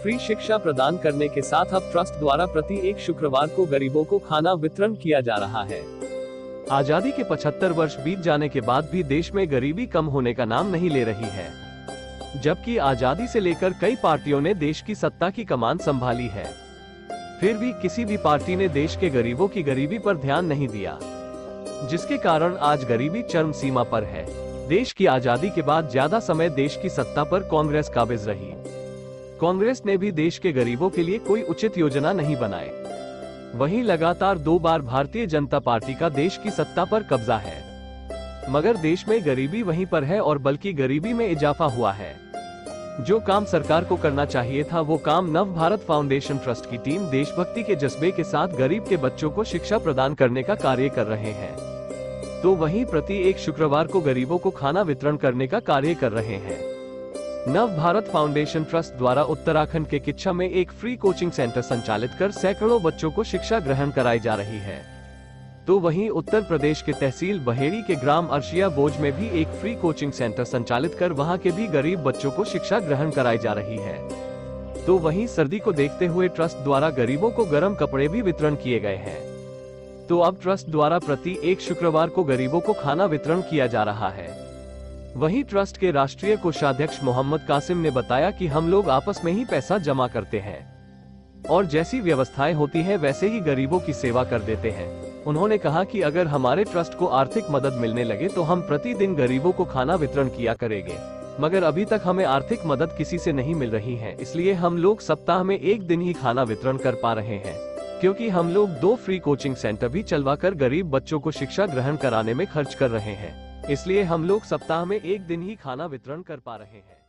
Free शिक्षा प्रदान करने के साथ अब ट्रस्ट द्वारा प्रति एक शुक्रवार को गरीबों को खाना वितरण किया जा रहा है। आजादी के 75 वर्ष बीत जाने के बाद भी देश में गरीबी कम होने का नाम नहीं ले रही है, जबकि आजादी से लेकर कई पार्टियों ने देश की सत्ता की कमान संभाली है, फिर भी किसी भी पार्टी ने देश के गरीबों की गरीबी पर ध्यान नहीं दिया, जिसके कारण आज गरीबी चरम सीमा पर है। देश की आजादी के बाद ज्यादा समय देश की सत्ता पर कांग्रेस काबिज रही। कांग्रेस ने भी देश के गरीबों के लिए कोई उचित योजना नहीं बनाए। वहीं लगातार 2 बार भारतीय जनता पार्टी का देश की सत्ता पर कब्जा है, मगर देश में गरीबी वहीं पर है और बल्कि गरीबी में इजाफा हुआ है। जो काम सरकार को करना चाहिए था वो काम नव भारत फाउंडेशन ट्रस्ट की टीम देशभक्ति के जज्बे के साथ गरीब के बच्चों को शिक्षा प्रदान करने का कार्य कर रहे हैं, तो वहीं प्रति एक शुक्रवार को गरीबों को खाना वितरण करने का कार्य कर रहे हैं। नव भारत फाउंडेशन ट्रस्ट द्वारा उत्तराखंड के किच्छा में एक फ्री कोचिंग सेंटर संचालित कर सैकड़ों बच्चों को शिक्षा ग्रहण कराई जा रही है, तो वहीं उत्तर प्रदेश के तहसील बहेड़ी के ग्राम अर्शिया बोझ में भी एक फ्री कोचिंग सेंटर संचालित कर वहां के भी गरीब बच्चों को शिक्षा ग्रहण कराई जा रही है। तो वहीं सर्दी को देखते हुए ट्रस्ट द्वारा गरीबों को गर्म कपड़े भी वितरण किए गए हैं। तो अब ट्रस्ट द्वारा प्रति एक शुक्रवार को गरीबों को खाना वितरण किया जा रहा है। वहीं ट्रस्ट के राष्ट्रीय कोषाध्यक्ष मोहम्मद कासिम ने बताया कि हम लोग आपस में ही पैसा जमा करते हैं और जैसी व्यवस्थाएं होती है वैसे ही गरीबों की सेवा कर देते हैं। उन्होंने कहा कि अगर हमारे ट्रस्ट को आर्थिक मदद मिलने लगे तो हम प्रतिदिन गरीबों को खाना वितरण किया करेंगे, मगर अभी तक हमें आर्थिक मदद किसी से नहीं मिल रही है, इसलिए हम लोग सप्ताह में एक दिन ही खाना वितरण कर पा रहे हैं, क्योंकि हम लोग 2 फ्री कोचिंग सेंटर भी चलवाकर गरीब बच्चों को शिक्षा ग्रहण कराने में खर्च कर रहे हैं, इसलिए हम लोग सप्ताह में एक दिन ही खाना वितरण कर पा रहे हैं।